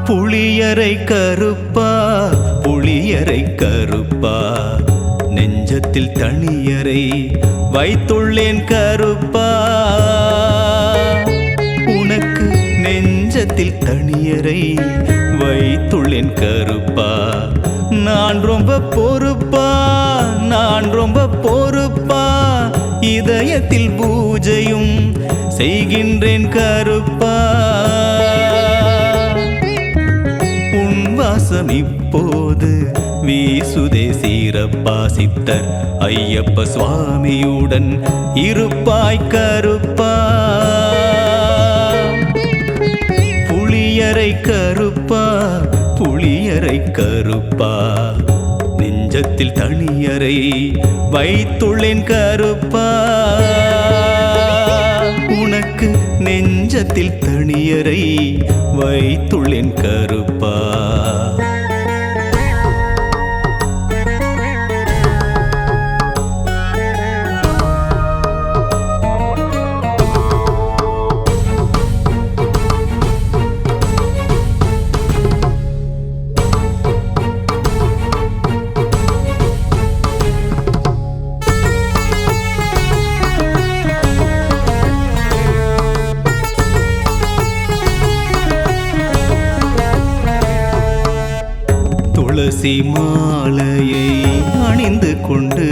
புளியரை கருப்பா புளியரை கருப்பா நெஞ்சத்தில் தனியரை வைத்துள்ளேன் கருப்பா. உனக்கு நெஞ்சத்தில் தனியரை வைத்துள்ளேன் கருப்பா. நான் ரொம்ப பொறுப்பா நான் ரொம்ப பொறுப்பா இதயத்தில் பூஜையும் செய்கின்றேன் கருப்பா. உன் வாசம் இப்போது வீசுதே சீரப்பா. சித்தர் ஐயப்ப சுவாமியுடன் இருப்பாய் கருப்பா. புளியரை கருப்பா புளியரை கருப்பா நெஞ்சத்தில் தனியரை வைத்துள்ளேன் கருப்பா. உனக்கு நெஞ்சத்தில் தனியரை வைத்துள்ளேன் கருப்பா. துளசி மாலையை அணிந்து கொண்டு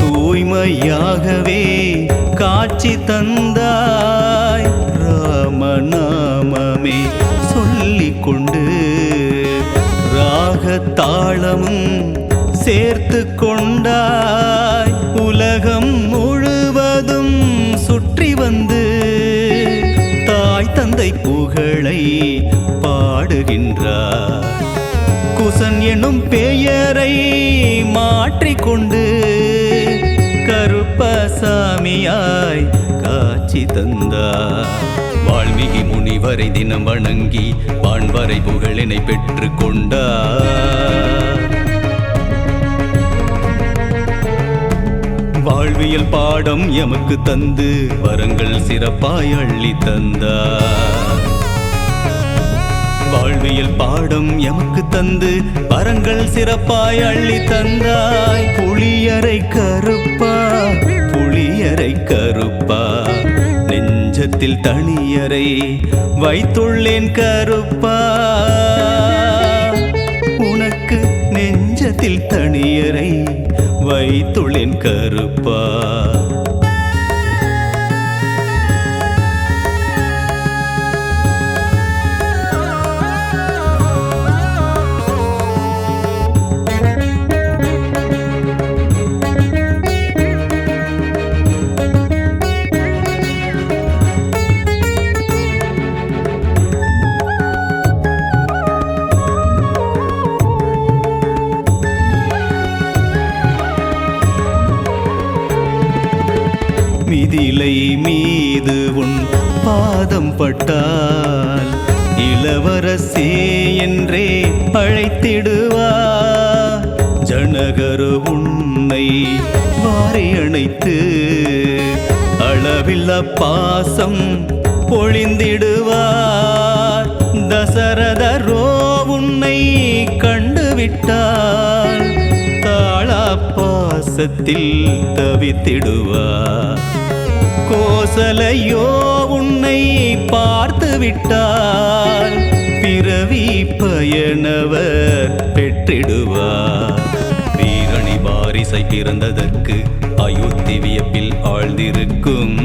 தூய்மையாகவே காட்சி தந்தாய். ராமநாமமே சொல்லிக் கொண்டு ராகத்தாளமும் சேர்த்து கொண்டாய். உலகம் முழுவதும் சுற்றி வந்து தாய் தந்தை புகழை பாடுகின்றார். குசன் எனும் பெயரை மாற்றிக்கொண்டு கருப்பசாமியாய் காட்சி தந்தார். வால்மீகி முனிவரை தினம் வணங்கி வான்வரை புகழினை பெற்று கொண்டார். வாழ்வியல் பாடம் எமக்கு தந்து வரங்கள் சிறப்பாய் அள்ளி தந்தார். வாழ்வியல் பாடம் எமக்கு தந்து வரங்கள் சிறப்பாய் அள்ளி தந்தாய். புளியரை கருப்பா புளியரை கருப்பா நெஞ்சத்தில் தனியரை வைத்துள்ளேன் கருப்பா. உனக்கு நெஞ்சத்தில் தனியரை வைத்துள்ளேன் கருப்பா. மிதிலை மீது உன் பாதம் பட்டால் இளவரசே என்றே அழைத்திடுவார். ஜனகரு உன்னை வாரி அணைத்து அளவில்லா பாசம் பொழிந்திடுவார். தசரதரோ உன்னை கண்டுவிட்டார். தாளா பாசத்தில் தவித்திடுவார். கோசலையோ உன்னை பார்த்து விட்டால் பிறவி பயனவர் பெற்றிடுவார். வீரணி வாரிசை பிறந்ததற்கு அயோத்தி வியப்பில் ஆழ்ந்திருக்கும்.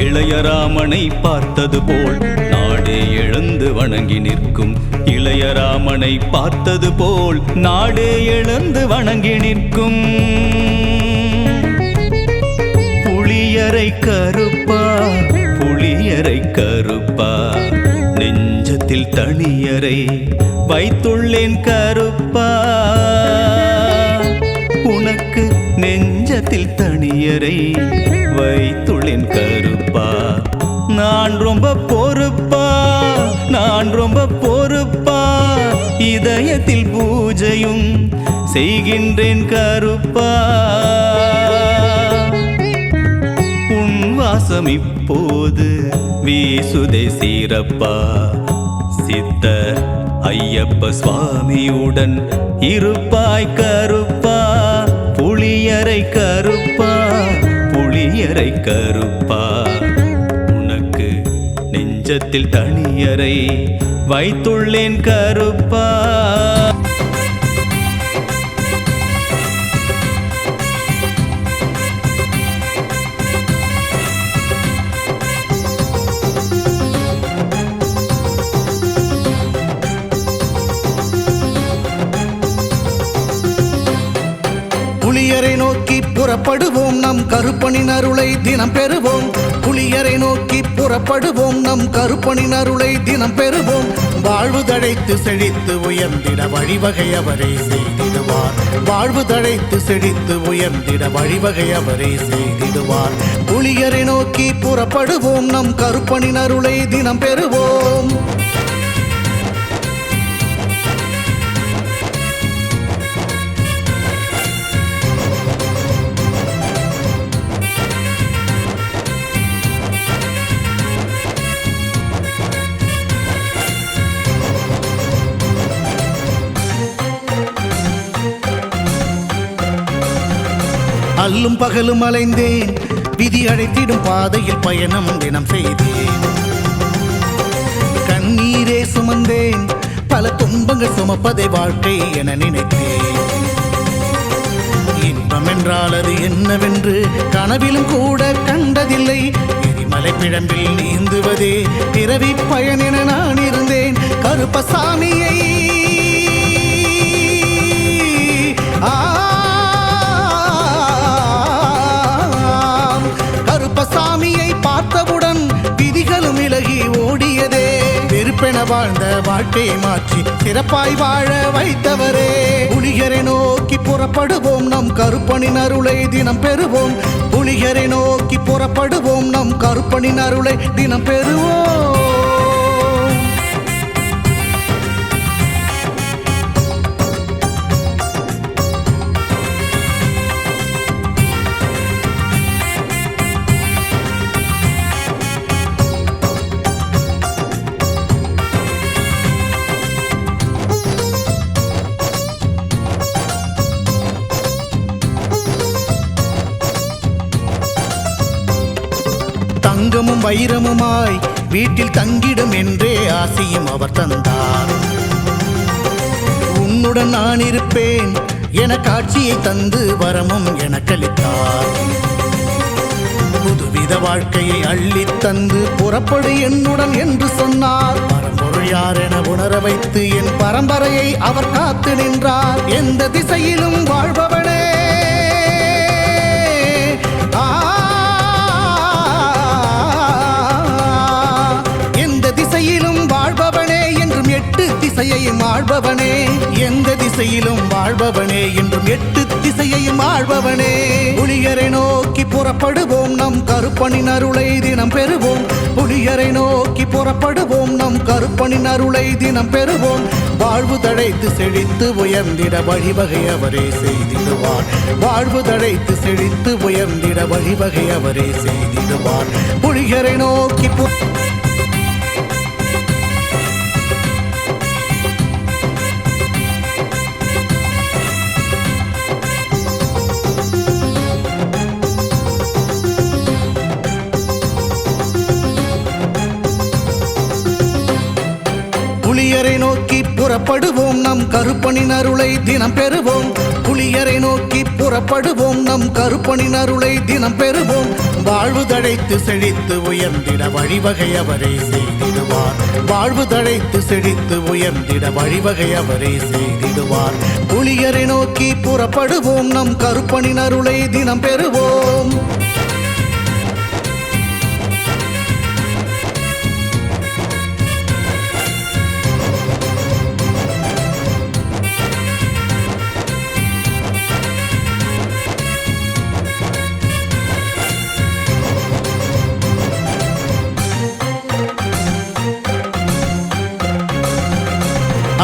இளையராமனை பார்த்தது போல் நாடே எழுந்து வணங்கி நிற்கும். இளையராமனை பார்த்தது போல் நாடே எழுந்து வணங்கி நிற்கும். புளியரை கருப்பா புளியரை கருப்பா நெஞ்சத்தில் தனியரை வைத்துள்ளேன் கருப்பா. உனக்கு நெஞ்சத்தில் தனியரை வைத்துள்ளேன் கருப்பா. நான் ரொம்ப பொறுப்பா நான் ரொம்ப பொறுப்பா இதயத்தில் பூஜையும் செய்கின்றேன் கருப்பா. வாசம் இப்போது வீசுதே சீரப்பா. சித்தர் ஐயப்ப சுவாமியுடன் இருப்பாய் கருப்பா. புளியரை கருப்பா, புளியரை கருப்பா. உனக்கு நெஞ்சத்தில் தனியரை வைத்துள்ளேன் கருப்பா. புலியரை நோக்கி புறப்படுவோம், நம் கருப்பனின் அருளை தினம் பெறுவோம். புலியரை நோக்கி புறப்படுவோம், நம் கருப்பனின் அருளை தினம் பெறுவோம். வாழ்வு தழைத்து செழித்து உயர்ந்திட வழிவகை அவரே செய்திடுவார். வாழ்வு தழைத்து செழித்து உயர்ந்திட வழிவகை அவரே செய்திடுவார். புலியரை நோக்கி புறப்படுவோம், நம் கருப்பனின் அருளை தினம் பெறுவோம். அல்லும் பகலும் அலைந்தேன், விதி அழைத்திடும் பாதையில் பயணம் தினம் செய்தேன். கண்ணீரே சுமந்தேன், பல துன்பங்கள் சுமப்பதை வாழ்க்கை என நினைத்தேன். இன்பம் என்றால் அது என்னவென்று கனவிலும் கூட கண்டதில்லை. எரிமலை பிழம்பில் நீந்துவதே பிறவி பயன் என நான் இருந்தேன். கருப்பசாமியை கருப்பசாமியை பார்த்தவுடன் விதிகளும் விலகி ஓடியதே. வெறுப்பென வாழ்ந்த வாழ்க்கையை மாற்றி சிறப்பாய் வாழ வைத்தவரே. புலியரை நோக்கி புறப்படுவோம், நம் கருப்பனின் அருளை தினம் பெறுவோம். புலியரை நோக்கி புறப்படுவோம், நம் கருப்பனின் அருளை தினம் பெறுவோம். தங்கமும் வைரமுமாய் வீட்டில் தங்கிடும் என்றே ஆசியும் அவர் தந்தார். உன்னுடன் நான் இருப்பேன் என காட்சியை தந்து வரமும் எனக்களித்தார். புதுவித வாழ்க்கையை அள்ளி தந்து புறப்படு என்னுடன் என்று சொன்னார். பரம்பொருள் யார் என உணர வைத்து என் பரம்பரையை அவர் காத்து நின்றார். எந்த திசையிலும் வாழ்பவனே, வாழ்பவனே என்றும் எட்டு திசையையும் ஆள்பவனே. எந்த திசையிலும் வாழ்பவனே என்றும் எட்டு திசையையும் ஆள்பவனே. புலியரை நோக்கி புறப்படுவோம், நம் கருப்பனின் அருளை தினம் பெறுவோம். புலியரை நோக்கி புறப்படுவோம், நம் கருப்பனின் அருளை தினம் பெறுவோம். வாழ்வு தழைத்து செழித்து உயர்ந்திட வழிவகை அவரே செய்திடுவார். வாழ்வு தழைத்து செழித்து உயர்ந்திட வழிவகை அவரே செய்திடுவார். புலியரை நோக்கி புலியரை நோக்கி புறப்படுவோம், நம் கருப்பனின் அருளை தினம் பெறுவோம். புலியரை நோக்கி புறப்படுவோம், நம் கருப்பனின் அருளை தினம் பெறுவோம். வாழ்வு தழைத்து செழித்து உயர்ந்திட வழிவகை அவரே செய்திடுவார். வாழ்வு தழைத்து செழித்து உயர்ந்திட வழிவகை அவரே செய்திடுவார். புலியரை நோக்கி புறப்படுவோம், நம் கருப்பனின் அருளை தினம் பெறுவோம்.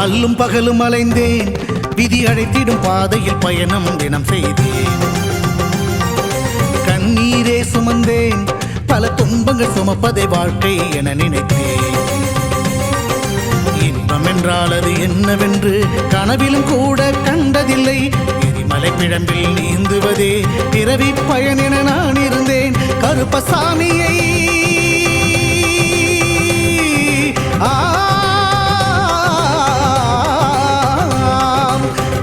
அல்லும் பகலும் அலைந்தேன், விதி அழைத்திடும் பாதையில் பயணம் தினம் செய்தேன். கண்ணீரே சுமந்தேன், பல பல துன்பங்கள் சுமப்பதை வாழ்க்கை என நினைத்தேன். இன்பம் என்றால் அது என்னவென்று கனவிலும் கூட கண்டதில்லை. எரிமலை பிழம்பில் நீந்துவதே பிறவி பயன் என நான் இருந்தேன். கருப்பசாமியை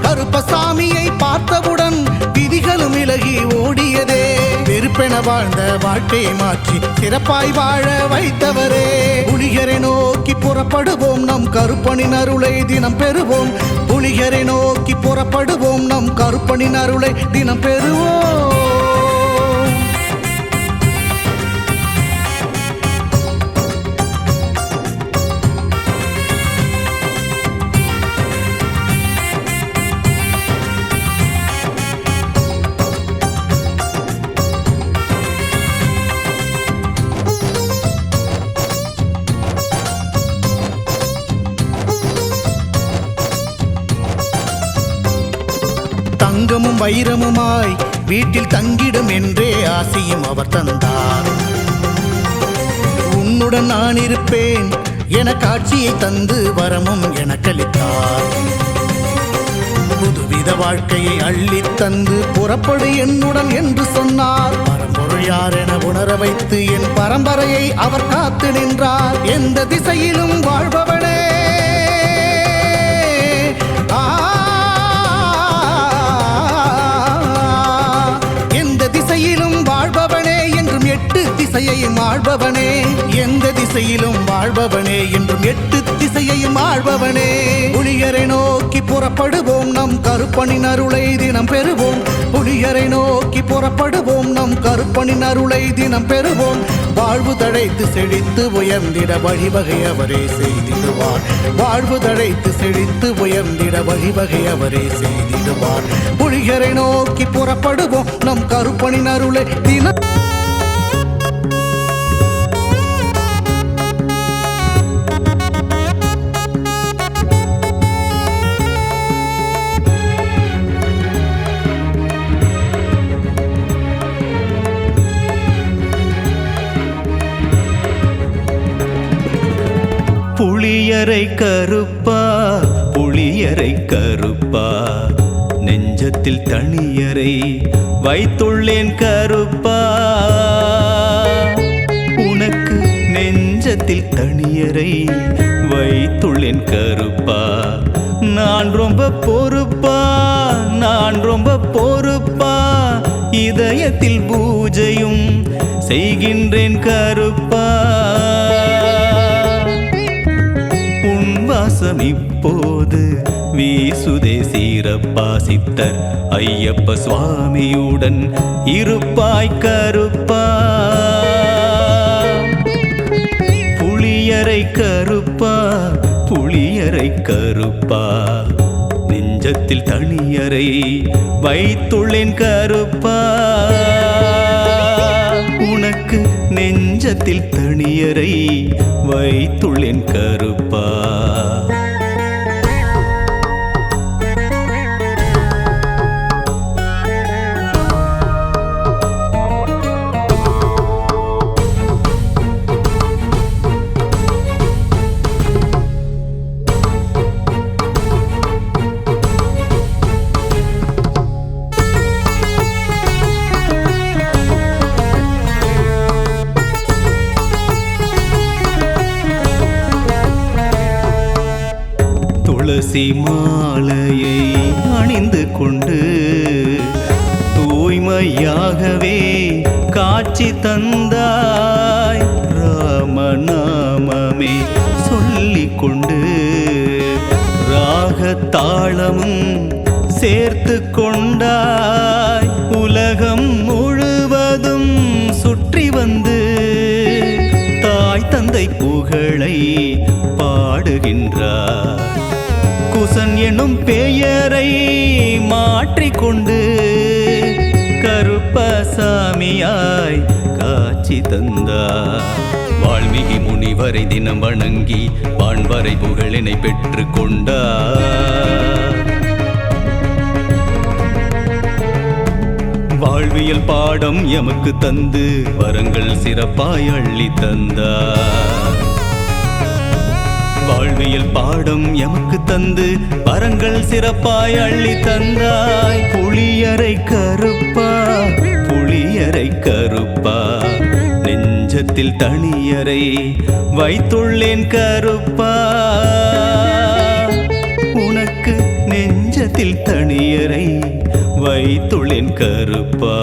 கருப்பசாமியை பார்த்தவுடன் விதிகளும் விலகி ஓடியதே. வெறுப்பென வாழ்ந்த வாழ்க்கையை மாற்றி சிறப்பாய் வாழ வைத்தவரே. புலிகரை நோக்கி புறப்படுவோம், நம் கருப்பனின் அருளை தினம் பெறுவோம். புலிகரை நோக்கி புறப்படுவோம், நம் கருப்பனின் அருளை தினம் பெறுவோம். தங்கமும் வைரமுமாய் வீட்டில் தங்கிடும் என்றே ஆசையும் அவர் தந்தார். உன்னுடன் நான் இருப்பேன் என காட்சியை தந்து வரமும் எனக்களித்தார். புதுவித வாழ்க்கையை அள்ளித் தந்து புறப்படு என்னுடன் என்று சொன்னார். பரம்பொருள் யார் என உணர வைத்து என் பரம்பரையை அவர் காத்து நின்றார். எந்த திசையிலும் வாழ்பவனே, வாழ்பவனே என்றும் எட்டு திசையையும் ஆள்பவனே. எந்த திசையிலும் வாழ்பவனே என்றும் எட்டு திசையையும் ஆள்பவனே. புலிகரை நோக்கி புறப்படுவோம், நம் கருப்பனின் அருளை தினம் பெறுவோம். புலிகரை நோக்கி புறப்படுவோம், நம் கருப்பனின் அருளை தினம் பெறுவோம். வாழ்வு தழைத்து செழித்து உயர்ந்திட வழிவகை அவரே செய்திடுவார். வாழ்வு தழைத்து செழித்து உயர்ந்திட வழிவகை அவரே செய்திடுவார். புலிகரை நோக்கி புறப்படுவோம், நம் கருப்பனின் அருளை தினம் புளியரை கருப்பா, புளியரை கருப்பா, நெஞ்சத்தில் தனியரை வைத்துள்ளேன் கருப்பா. உனக்கு நெஞ்சத்தில் தனியரை வைத்துள்ளேன் கருப்பா. நான் ரொம்ப பொறுப்பா, நான் ரொம்ப பொறுப்பா, இதயத்தில் பூஜையும் செய்கின்றேன் கருப்பா. வாசம் இப்போது வீசுதே சீரப்பா. சித்தர் ஐயப்ப சுவாமியுடன் இருப்பாய் கருப்பா. புளியரை கருப்பா, புளியரை கருப்பா, நெஞ்சத்தில் தனியரை வைத்துள்ளேன் கருப்பா. உனக்கு நெஞ்சத்தில் தனியரை வைத்துள்ளேன் கருப்பா. துளசி மாலையை அணிந்து கொண்டு தூய்மையாகவே காட்சி தந்தாய். ராமநாமமே சொல்லிக் கொண்டு ராகத்தாளமும் சேர்த்து கொண்டாய். உலகம் முழுவதும் சுற்றி வந்து தாய் தந்தை புகழை பாடுகின்றார். குசன் எனும் பெயரை மாற்றிக்கொண்டு கருப்பசாமியாய் காட்சி தந்தார். வால்மீகி முனிவரை தினம் வணங்கி வான்வரை புகழினை பெற்று கொண்டார். வாழ்வியல் பாடம் எமக்கு தந்து வரங்கள் சிறப்பாய் அள்ளி தந்தார். வாழ்வியல் பாடம் எமக்கு தந்து வரங்கள் சிறப்பாய் அள்ளி தந்தாய். புளியரை கருப்பா புளியரை கருப்பா நெஞ்சத்தில் தனியரை வைத்துள்ளேன் கருப்பா. உனக்கு நெஞ்சத்தில் தனியரை வைத்துள்ளேன் கருப்பா.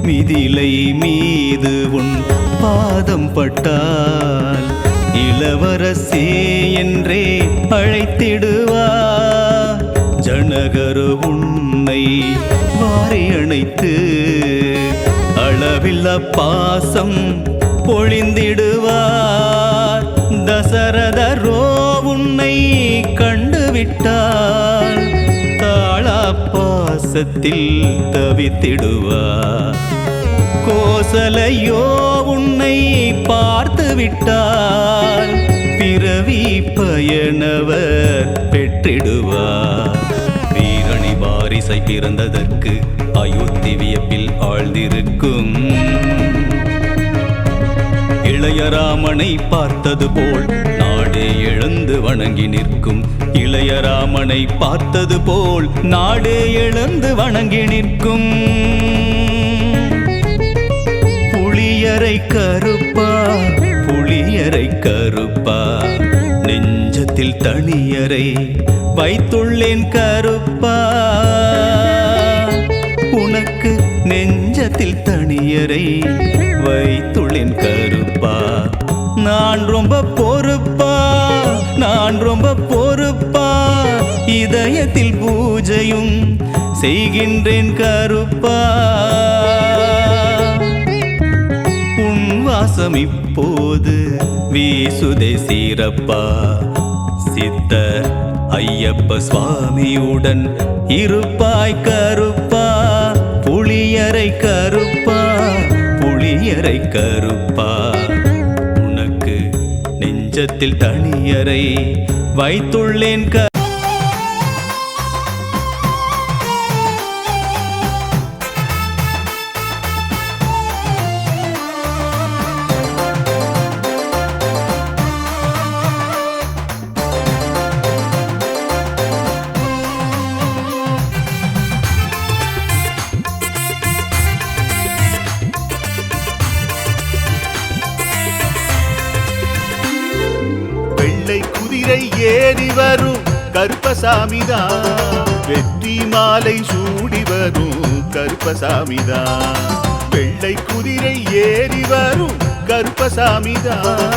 மிதிலை மீது உன் பாதம் பட்டால் இளவரசே என்றே அழைத்திடுவார். ஜனகரு உன்னை வாரி அணைத்து அளவில்லா பாசம் பொழிந்திடுவார். தசரதரோ உன்னை கண்டுவிட்டால் தாளா பாசத்தில் தவித்திடுவார். கோசலையோ உன்னை பார்த்து விட்டால் பிறவி பயனவர் பெற்றிடுவார். வீரணி வாரிசை பிறந்ததற்கு அயோத்தி வியப்பில் ஆழ்ந்திருக்கும். இளையராமனை பார்த்தது போல் நாடே எழுந்து வணங்கி நிற்கும். இளையராமனை பார்த்தது போல் நாடே எழுந்து வணங்கி நிற்கும். புளியரை கருப்பா புளியரை கருப்பா நெஞ்சத்தில் தனியரை வைத்துள்ளேன் கருப்பா. உனக்கு நெஞ்சத்தில் தனியரை வைத்துள்ளேன் கருப்பா. நான் ரொம்ப பொறுப்பா நான் ரொம்ப பொறுப்பா இதயத்தில் பூஜையும் செய்கின்றேன் கருப்பா. வாசம் இப்போது வீசுதே சீரப்பா. சித்தர் ஐயப்ப சுவாமியுடன் இருப்பாய் கருப்பா. புளியரை கருப்பா புளியரை கருப்பா உனக்கு நெஞ்சத்தில் தனியரை வைத்துள்ளேன் குதிரை ஏறி வரும் கருப்பசாமிதான். வெற்றி மாலை சூடி வரும் கருப்பசாமிதான். வெள்ளை குதிரை ஏறி வரும் கருப்பசாமிதான்.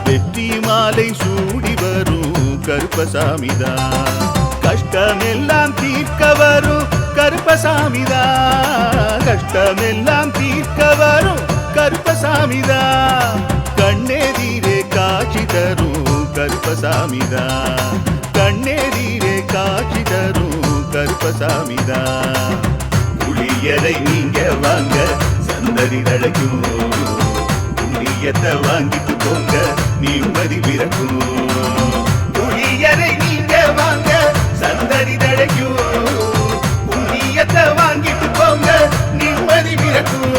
வெற்றி மாலை சூடி வரும் கருப்பசாமிதான். கஷ்டமெல்லாம் தீர்க்க வரும் கருப்பசாமிதான். கஷ்டமெல்லாம் தீர்க்க வரும் கருப்பசாமிதான். கண்ணெதிரே காட்சி தரும் கருப்பசாமிதான். கண்ணெதிரே காட்சி தரும் கருப்பசாமிதான். புளியரை நீங்க வாங்க சந்ததி தழைக்கும். புண்ணியத்தை வாங்கிட்டு போங்க நிம்மதி பிறக்கும். புளியரை நீங்க வாங்க சந்ததி தழைக்கும். புண்ணியத்தை வாங்கிட்டு போங்க நிம்மதி பிறக்கும்.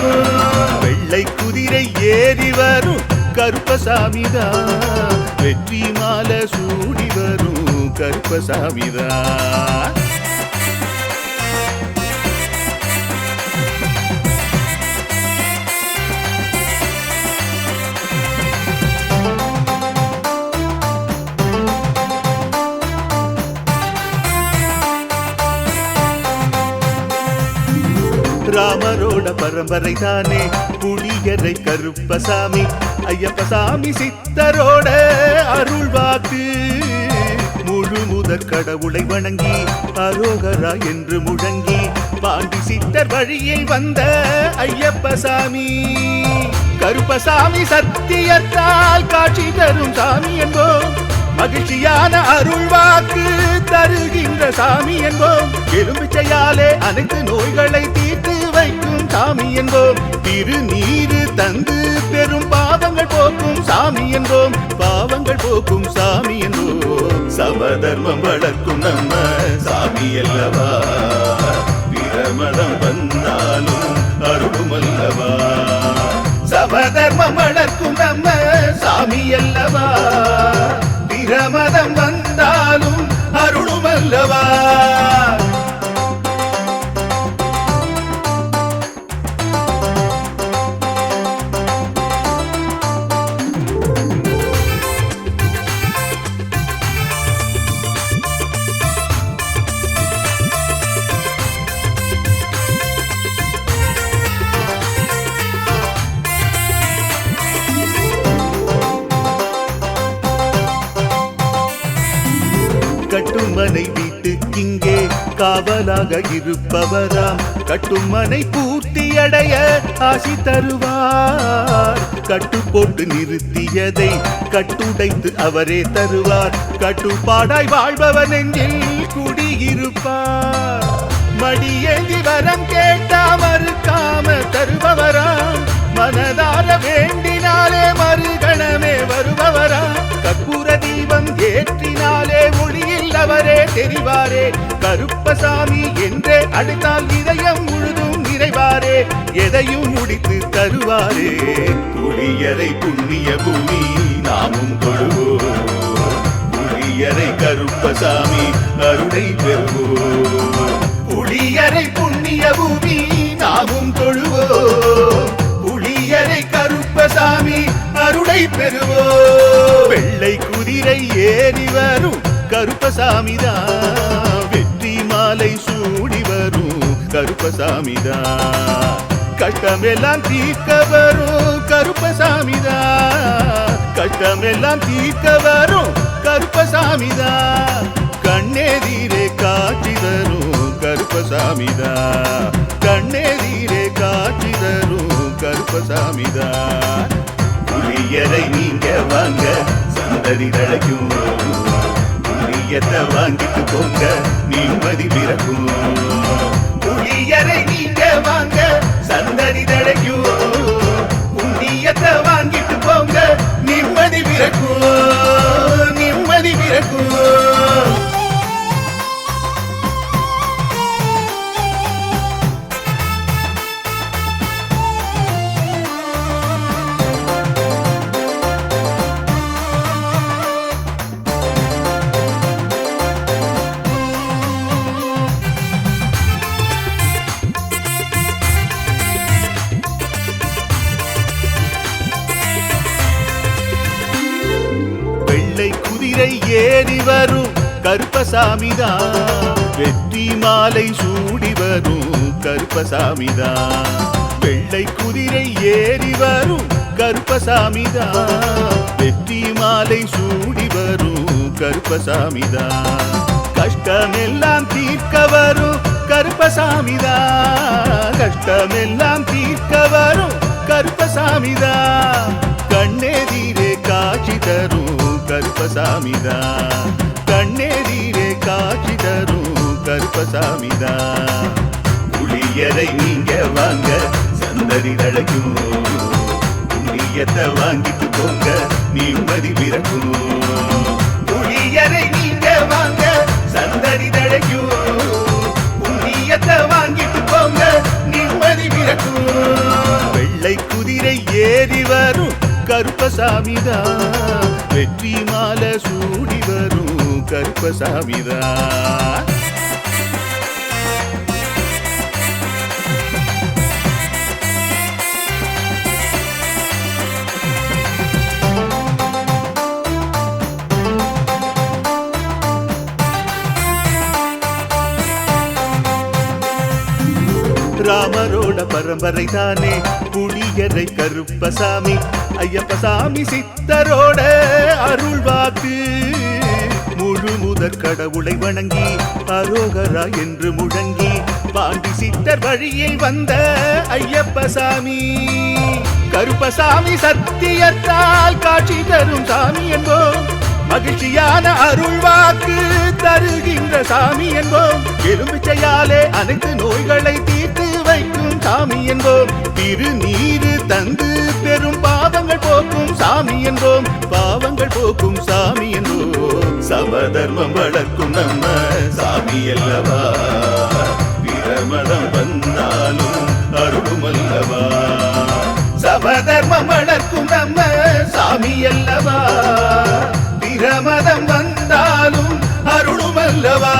வெள்ளை குதிரை ஏறி வரும் கருப்பசாமிதான். வெற்றி மாலை சூடி வரும் கருப்பசாமிதான். ராமரோட பரம்பரை தானே புளியரை கருப்பசாமி. ஐயப்பசாமி சித்தரோட அருள் வாக்கு முழு முதற் கடவுளை வணங்கி அரோகரா என்று முழங்கி பாண்டி சித்தர் வழியில் வந்த ஐயப்ப சாமி கருப்பசாமி சத்தியத்தால் காட்சி தரும் சாமி என்போம் மகிழ்ச்சியான அருள் வாக்கு தருகின்ற சாமி என்போம் எலும்பிச்சையாலே அனைத்து நோய்களை தீர்த்து வைக்கும் சாமி என்போம் திருநீரு தந்து பெரும் பாவங்கள் போக்கும் சாமி என்போம் பாவங்கள் போக்கும் சாமி என்போம் சமதர்மம் வளர்க்கும் நம்ம சாமி அல்லவா பிரமதம் வந்தாலும் அருளும் அல்லவா சமதர்மம் வளர்க்கும் நம்ம சாமி அல்லவா பிரமதம் வந்தாலும் அருளும் அல்லவா கட்டுமனை வீட்டுக்கிங்கே காவலாக இருப்பவராம் கட்டுமனை பூர்த்தியடைய ஆசி தருவார் கட்டு போட்டு நிறுத்தியதை கட்டுடைத்து அவரே தருவார் கட்டுப்பாடாய் வாழ்பவன் நெஞ்சில் குடியிருப்பார் மடியேந்தி வரம் கேட்டா மறுக்காம தருபவராம் மனதார வேண்டினாலே மறுகணமே வருபவராம் கற்பூர தீபம் ஏற்றினாலே ஒளியில் அவரே தெரிவாரே கருப்பசாமி என்றே அழைத்தால் இதயம் முழுதும் நிறைவாரே எதையும் முடித்து தருவாரே புளியரை புண்ணிய பூமி நாமும் கொள்வோம் புளியரை கருப்பசாமி அருளை பெறுவோம் புளியரை புண்ணிய பூமி நாமும் தொழுவோம் புளியரை கருப்பசாமி அருளை பெறுவோம் வெள்ளை குதிரை ஏறி வரும் கருப்பசாமிதான் வெற்றி மாலை சூடி வரும் கருப்பசாமிதான் கஷ்டமெல்லாம் தீர்க்க வரும் கருப்பசாமிதான் கஷ்டமெல்லாம் தீர்க்க வரும் கருப்பசாமிதான் கண்ணெதிரே காட்சி தரும் கருப்பசாமிதான் கண்ணெதிரே காட்சி தரும் கருப்பசாமிதான் புளியரை நீங்க வாங்க சந்ததி தழைக்கும் புளியத்தை வாங்கிட்டு போங்க நிம்மதி பிறக்கும் புளியரை நீங்க வாங்க சந்ததி தழைக்கும் புண்ணியத்தை வாங்கிட்டு போங்க நிம்மதி பிறக்கும் நிம்மதி பிறக்கும் குதிரை ஏறி வரும் கருப்பசாமிதான் வெற்றி மாலை சூடி வரும் கருப்பசாமிதான் வெள்ளை குதிரை ஏறி வரும் கருப்பசாமிதான் வெற்றி மாலை சூடி வரும் கருப்பசாமிதான் கஷ்டமெல்லாம் தீர்க்க வரும் கருப்பசாமிதான் கஷ்டமெல்லாம் தீர்க்க வரும் கருப்பசாமிதான் கண்ணெதிரே காட்சி தரும் கருப்பசாமிதான் கண்ணெதிரே காட்சி தரும் கருப்பசாமிதான் புளியரை நீங்க வாங்க சந்ததி தழைக்கும் புண்ணியத்தை வாங்கிட்டு போங்க நிம்மதி பிறக்கும் புளியரை நீங்க வாங்க சந்ததி தழைக்கும் புண்ணியத்தை வாங்கிட்டு போங்க நிம்மதி பிறக்கும் வெள்ளை குதிரை ஏறி வரும் கருப்பசாமிதான் வெற்றி மாலை சூடி வரும் கருப்பசாமிதான் ராமரோட பரம்பரை தானே புளியரை கருப்பசாமி ஐயப்பசாமி சித்தரோட அருள் வாக்கு முழு முதற் கடவுளை வணங்கி அரோகரா என்று முழங்கி பாண்டி சித்தர் வழியில் வந்த ஐயப்ப சாமி. கருப்பசாமி சத்தியத்தால் காட்சி தரும் சாமி என்போம். மகிழ்ச்சியான அருள் வாக்கு தருகின்ற சாமி என்போம். எலும்பிச்சையாலே அனைத்து நோய்களை தீர்த்து வைக்கும் சாமி என்போம். திருநீரு தந்து பெரும் பாவங்கள் போக்கும் சாமி என்போம். பாவங்கள் போக்கும் சாமி என்போம். சமதர்மம் வளர்க்கும் நம்ம சாமி அல்லவா. பிரமணம் வந்தாலும் அருளும் அல்லவா. சமதர்மம் வளர்க்கும் நம்ம சாமி அல்லவா. பிரமதம் வந்தாலும் அருளும் அல்லவா.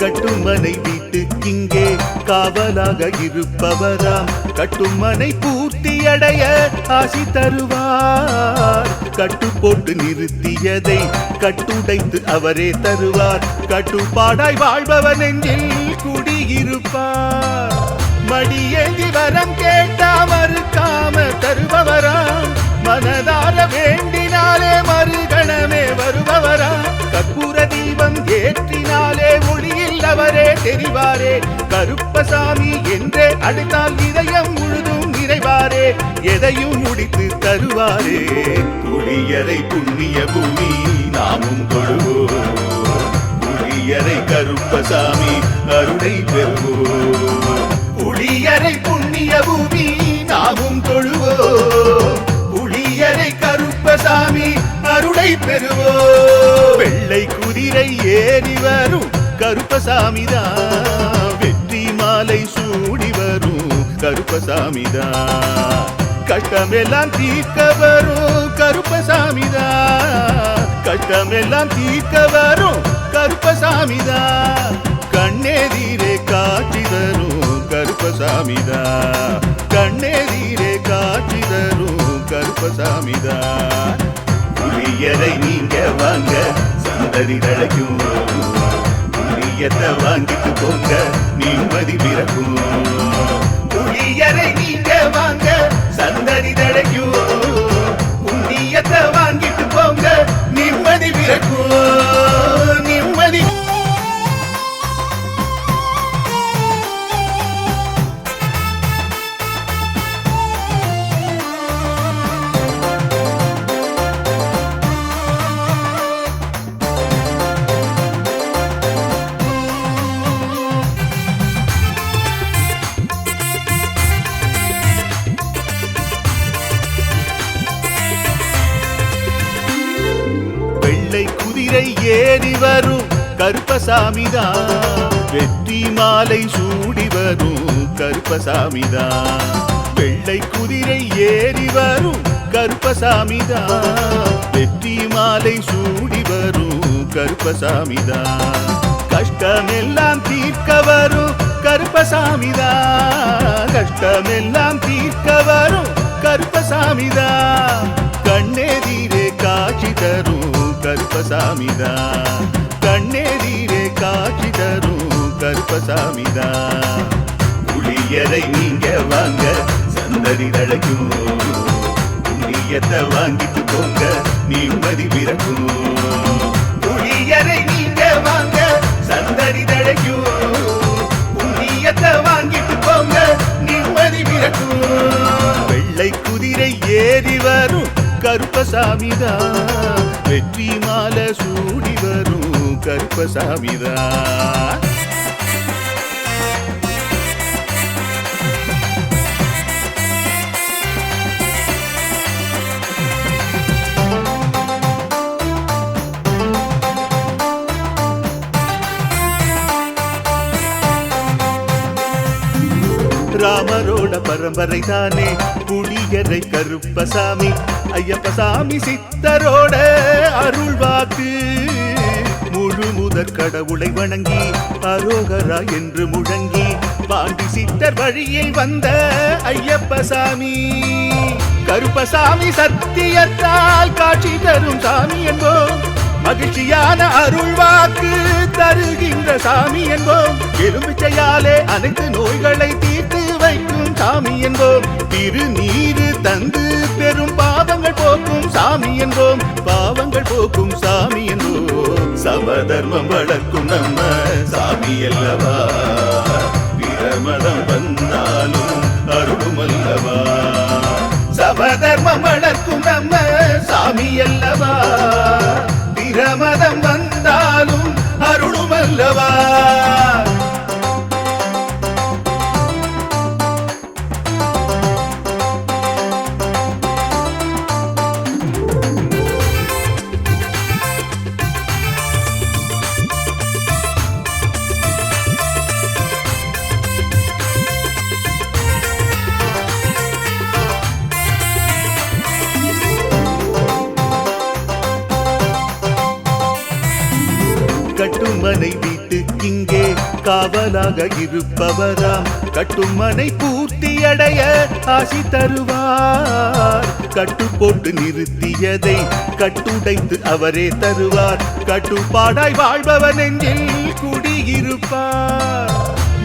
கட்டுமனை வீட்டுக்கிங்கே காவலாக இருப்பவராம். கட்டுமனை பூர்த்தியடைய ஆசி தருவார். கட்டு போட்டு நிறுத்தியதை கட்டுடைத்து அவரே தருவார். கட்டுப்பாடாய் வாழ்பவர் நெஞ்சில் குடியிருப்பார். மடியேந்தி வரம் கேட்டா மறுக்காம தருபவராம். மனதார வேண்டினாலே மறுகணமே வருபவராம். கற்பூர தீபம் ஏற்றினாலே ஒளியில் அவரே தெரிவாரே. கருப்பசாமி என்றே அழைத்தால் இதயம் முழுதும் நிறைவாரே. எதையும் முடித்து தருவாரே. புளியரை புண்ணிய பூமி நாமும் தொழுவோம். புளியரை கருப்பசாமி அருளை பெறுவோம். புளியரை புண்ணிய பூமி நாமும் தொழுவோம். புளியரை கருப்பசாமி அருளை பெறுவோம். வெள்ளை குதிரை ஏறி வரும் கருப்பசாமிதான். வெற்றி மாலை சூடி வரும் கருப்பசாமிதான். கஷ்டமெல்லாம் தீர்க்க வரும் கருப்பசாமிதான். கஷ்டமெல்லாம் தீர்க்க வரும் கருப்பசாமிதான். கண்ணெதிரே காட்சி தரும் கருப்பசாமிதான். கண்ணெதிரே காட்சி தரும் கருப்பசாமிதான். புளியரை நீங்க வாங்க சந்ததி தழைக்கும். புளியத்தை வாங்கிட்டு போங்க நிம்மதி பிறக்கும். புளியரை நீங்க வாங்க சந்ததி தழைக்கும். புண்ணியத்தை வாங்கிட்டு போங்க நிம்மதி பிறக்கும். நிம்மதி குதிரை ஏறி வரும் கருப்பசாமிதான். வெற்றி மாலை சூடி வரும் கருப்பசாமிதான். வெள்ளை குதிரை ஏறி வரும் கருப்பசாமிதான். வெற்றி மாலை சூடி வரும் கருப்பசாமிதான். கஷ்டமெல்லாம் தீர்க்க வரும் கருப்பசாமிதான். கஷ்டமெல்லாம் தீர்க்க வரும் கருப்பசாமிதான். கண்ணெதிரே காட்சி தரும் கருப்பசாமிதான். கண்ணெதிரே காட்சி தரும் கருப்பசாமிதான். புளியரை நீங்க வாங்க சந்ததி தழைக்கும். புண்ணியத்தை வாங்கிட்டு போங்க நிம்மதி பிறக்கும். புளியரை நீங்க வாங்க சந்ததி தழைக்கும். புண்ணியத்தை வாங்கிட்டு போங்க நிம்மதி பிறக்கும். வெள்ளை குதிரை ஏறி வரும் கருப்பசாமிதான். வெற்றி மாலை சூடி வரும் கருப்பசாமிதான். ராமரோட பரம்பரை தானே புளியரை கருப்பசாமி. ஐயப்பசாமி சித்தரோட அருள் வாக்கு. முழு முதற் கடவுளை வணங்கி அரோகரா என்று முழங்கி பாண்டி சித்தர் வழியில் வந்த ஐயப்ப சாமி. கருப்பசாமி சத்தியத்தால் காட்சி தரும் சாமி என்போம். மகிழ்ச்சியான அருள் வாக்கு தருகின்ற சாமி என்போம். எலுமிச்சையாலே அனைத்து நோய்களை தீர்த்து வைக்கும் சாமி என்போம். திருநீரு தந்து பெரும் பாவங்கள் போக்கும் சாமி என்போம். பாவங்கள் போக்கும் சாமி என்போம். சமதர்மம் வளர்க்கும் நம்ம சாமி அல்லவா. பிரமதம் வந்தாலும் அருளும் அல்லவா. சமதர்மம் வளர்க்கும் நம்ம சாமி அல்லவா. பிரமதம் வந்தாலும் அருளும் அல்லவா. கட்டுமனை வீட்டுக்கிங்கே காவலாக இருப்பவராம். கட்டுமனை பூர்த்தியடைய ஆசி தருவார். கட்டு போட்டு நிறுத்தியதை கட்டுடைத்து அவரே தருவார். கட்டுப்பாடாய் வாழ்பவன் நெஞ்சில் குடியிருப்பார்.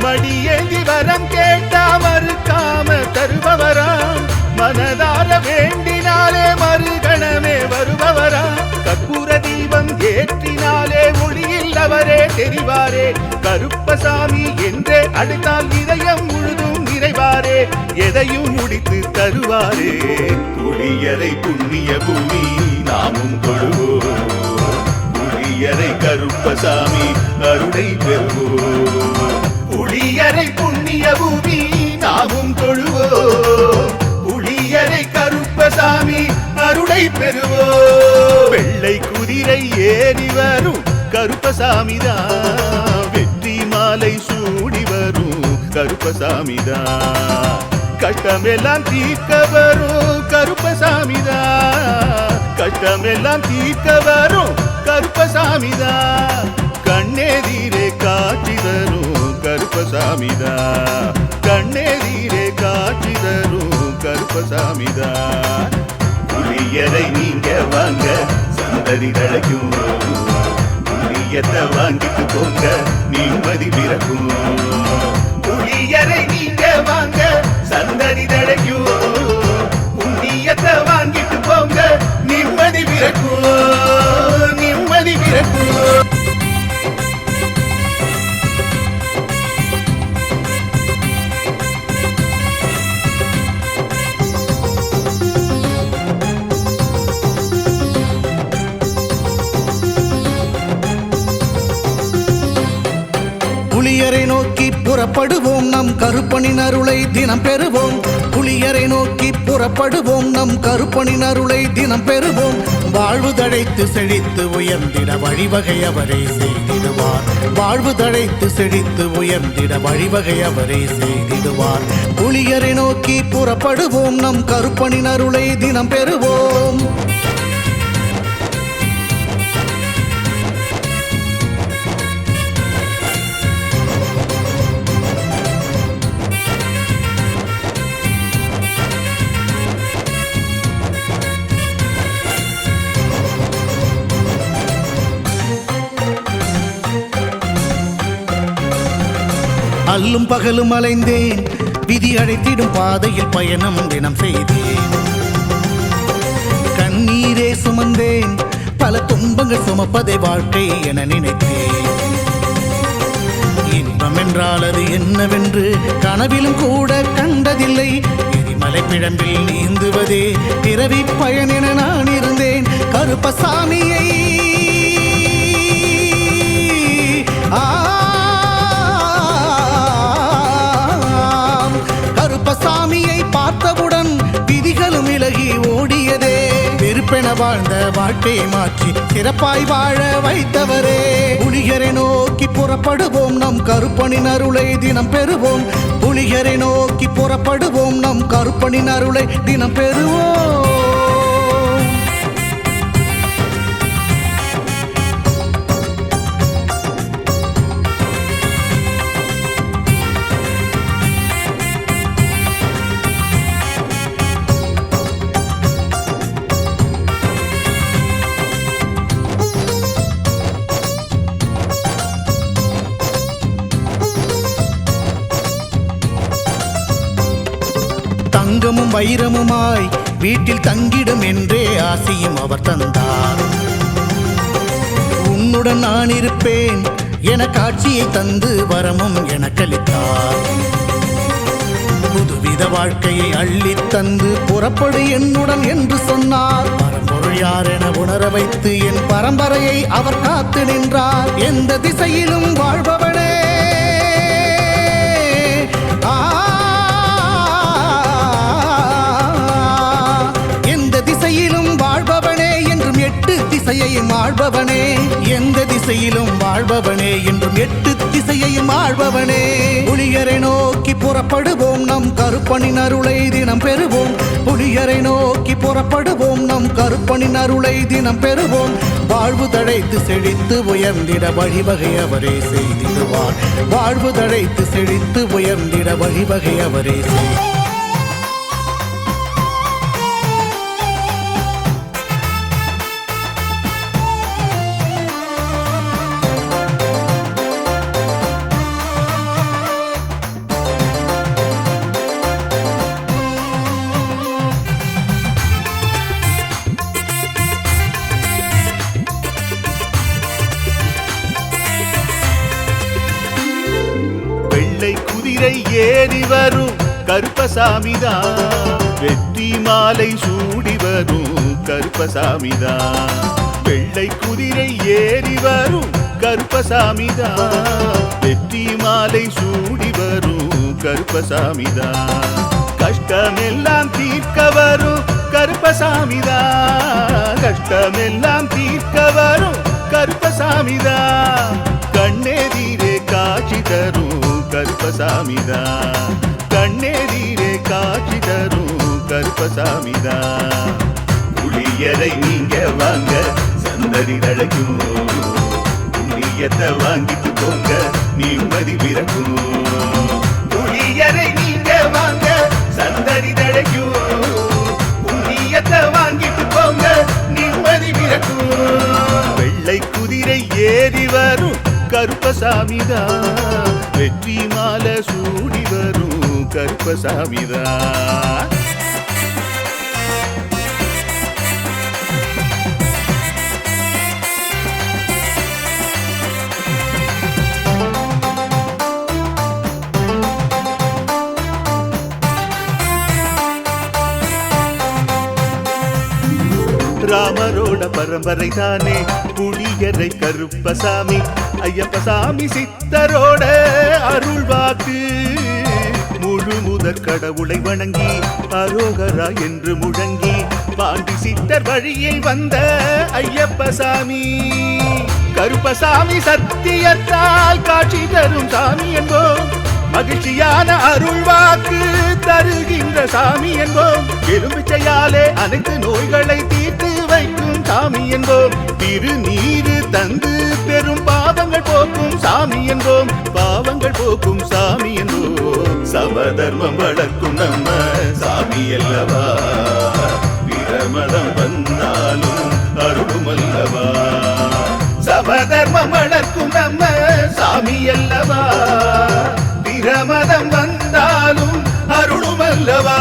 மடியேந்தி வரம் கேட்டா மறுக்காம தருபவராம். மனதார வேண்டினாலே மறுகணமே வருபவராம். கற்பூர தீபம் ஏற்றினாலே ஒளியில் அவரே தெரிவாரே. கருப்பசாமி என்றே அழைத்தால் இதயம் முழுதும் நிறைவாரே. எதையும் முடித்து தருவாரே. புளியரை புண்ணிய பூமி நாமும் கொள்வோம். புளியரை கருப்பசாமி அருளை பெறுவோம். புளியரை புண்ணிய பூமி நாமும் கொள்வோம். புளியரை கருப்பசாமி அருளை பெறுவோம். வெள்ளை குதிரை ஏறி வரும் கருப்பசாமிதான். வெற்றி மாலை சூடி வரும் கருப்பசாமிதான். கஷ்டமெல்லாம் தீர்க்க வரும் கருப்பசாமிதான். கஷ்டமெல்லாம் தீர்க்க வரும் கருப்பசாமிதான். கண்ணெதிரே காட்சி தரும் கருப்பசாமிதான். கண்ணெதிரே காட்சி தரும் கருப்பசாமிதான். புளியரை நீங்க வாங்க சந்ததி தழைக்கும். புளியத்தை வாங்கிட்டு போங்க நிம்மதி பிறக்கும். புளியரை நீங்க வாங்க சந்ததி தழைக்கும். புண்ணியத்தை வாங்கிட்டு போங்க நிம்மதி பிறக்கும். நிம்மதி பிறக்கும். புலியரை நோக்கி புறப்படுவோம் நம் கருப்பனின் அருளை தினம் பெறுவோம். புலியரை நோக்கி புறப்படுவோம் நம் கருப்பனின் அருளை தினம் பெறுவோம். வாழ்வு தழைத்து செழித்து உயர்ந்திட வழிவகை அவரே செய்திடுவார். வாழ்வு தழைத்து செழித்து உயர்ந்திட வழிவகை அவரே செய்திடுவார். புலியரை நோக்கி புறப்படுவோம் நம் கருப்பனின் அருளை தினம் பெறுவோம். அல்லும் பகலும் அலைந்தேன். விதி அழைத்திடும் பாதையில் பயணம் தினம் செய்தேன். கண்ணீரே சுமந்தேன். பல துன்பங்கள் சுமப்பதை வாழ்க்கை என நினைத்தேன். இன்பம் என்றால் அது என்னவென்று கனவிலும் கூட கண்டதில்லை. எரிமலை பிழம்பில் நீந்துவதே பிறவி பயன் என நான் இருந்தேன். கருப்பசாமியை கருப்பசாமியை பார்த்தவுடன் விதிகளும் விலகி ஓடியதே. வெறுப்பென வாழ்ந்த வாழ்க்கையை மாற்றி சிறப்பாய் வாழ வைத்தவரே. புலியரை நோக்கி புறப்படுவோம் நம் கருப்பனின் அருளை தினம் பெறுவோம். புலியரை நோக்கி புறப்படுவோம் நம் கருப்பனின் அருளை தினம் பெறுவோம். வைரமுமாய் வீட்டில் தங்கிடும் என்றே ஆசியும் அவர் தந்தார். உன்னுடன் நான் இருப்பேன் என காட்சியை தந்து வரமும் எனக்களித்தார். புதுவித வாழ்க்கையை அள்ளித் தந்து புறப்படு என்னுடன் என்று சொன்னார். பரம்பொருள் யார் என உணர வைத்து என் பரம்பரையை அவர் காத்து நின்றார். எந்த திசையிலும் வாழ்பவனே, எந்த திசையிலும் வாழ்பவனே என்றும் எட்டு திசையையும் ஆள்பவனே. எந்த திசையிலும் வாழ்பவனே என்றும் எட்டு திசையையும் ஆள்பவனே. புலியரை நோக்கி புறப்படுவோம், நம் கருப்பனின் அருளை தினம் பெறுவோம். புலியரை நோக்கி புறப்படுவோம், நம் கருப்பனின் அருளை தினம் பெறுவோம். வாழ்வு தழைத்து செழித்து உயர்ந்திட வழிவகை அவரே செய்திடுவார். வாழ்வு தழைத்து செழித்து உயர்ந்திட வழிவகை அவரே செய்திடுவார். குதிரை ஏறி வரும் கருப்பசாமிதான், வெற்றி மாலை சூடி வரும் கருப்பசாமிதான். வெள்ளை குதிரை ஏறி வரும் கருப்பசாமிதான், வெற்றி மாலை சூடி வரும் கருப்பசாமிதான். கஷ்டமெல்லாம் தீர்க்க வரும் கருப்பசாமிதான், கஷ்டமெல்லாம் தீர்க்க வரும் கருப்பசாமிதான். கண்ணெதிரே காட்சி தரும் கருப்பசாமிதான், கண்ணெதிரே காட்சி தரும் கருப்பசாமிதான். புளியரை நீங்க வாங்க சந்ததி தழைக்கும், புண்ணியத்தை வாங்கிட்டு போங்க நிம்மதி பிறக்கும். புளியரை நீங்க வாங்க சந்ததி தழைக்கும், புண்ணியத்தை வாங்கிட்டு போங்க நிம்மதி பிறக்கும். வெள்ளை குதிரை ஏறி வரும் கருப்பசாமிதான், வெற்றி மாலை சூடி வரும் கருப்பசாமிதான். ராமரோட பரம்பரை தானே புலியரை கருப்பசாமி, ஐயப்பசாமி சித்தரோட அருள்வாக்கு. முழு முதற் கடவுளை வணங்கி அரோகரா என்று முழங்கி பாண்டி சித்தர் வழியில் வந்த ஐயப்பசாமி. கருப்பசாமி சத்தியத்தால் காட்சி தரும் சாமி என்போம், மகிழ்ச்சியான அருள்வாக்கு தருகின்ற சாமி என்போம். எலும்பிச்சையாலே அனைத்து நோய்களை தீர்த்து வைக்கும் சாமி என்போம். திருநீரு தந்து பெரும் பாவங்கள் போக்கும் சாமி என்போம், பாவங்கள் போக்கும் சாமி என்போம். சமதர்மம் வளர்க்கும் நம்ம சாமி அல்லவா, பிரமதம் வந்தாலும் அருளும் அல்லவா. சமதர்மம் வளர்க்கும் நம்ம சாமி அல்லவா, பிரமதம் வந்தாலும் அருளும் அல்லவா.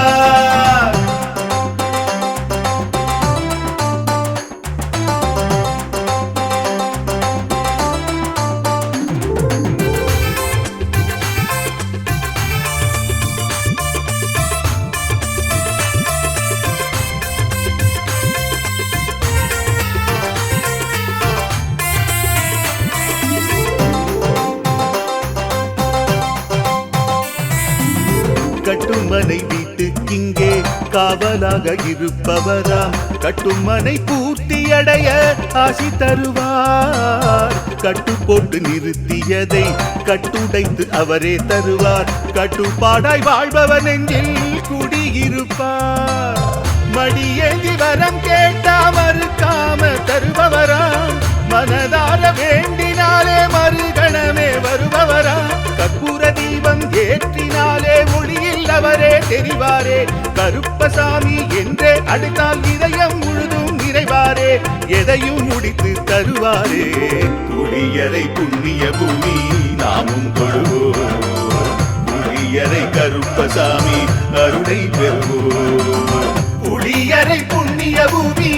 கட்டுமனை வீட்டுக்கிங்கே காவலாக இருப்பவராம், கட்டுமனை பூர்த்தியடைய ஆசி தருவார். கட்டு போட்டு நிறுத்தியதை கட்டுடைத்து அவரே தருவார். கட்டுப்பாடாய் வாழ்பவன் நெஞ்சில் குடியிருப்பார். மடியேந்தி வரம் கேட்டா மறுக்காம தருபவராம், மனதார வேண்டினாலே மறுகணமே வருபவரா. கற்பூர தீபம் ஏற்றினாலே ஒளியில் அவரே தெரிவாரே. கருப்பசாமி என்றே அழைத்தால் இதயம் முழுதும் நிறைவாரே, எதையும் முடித்து தருவாரே. புலியரை புண்ணிய பூமி நாமும் தொழுவோம், புலியரை கருப்ப சாமி அருளை பெறுவோம் புளியரை புண்ணிய பூமி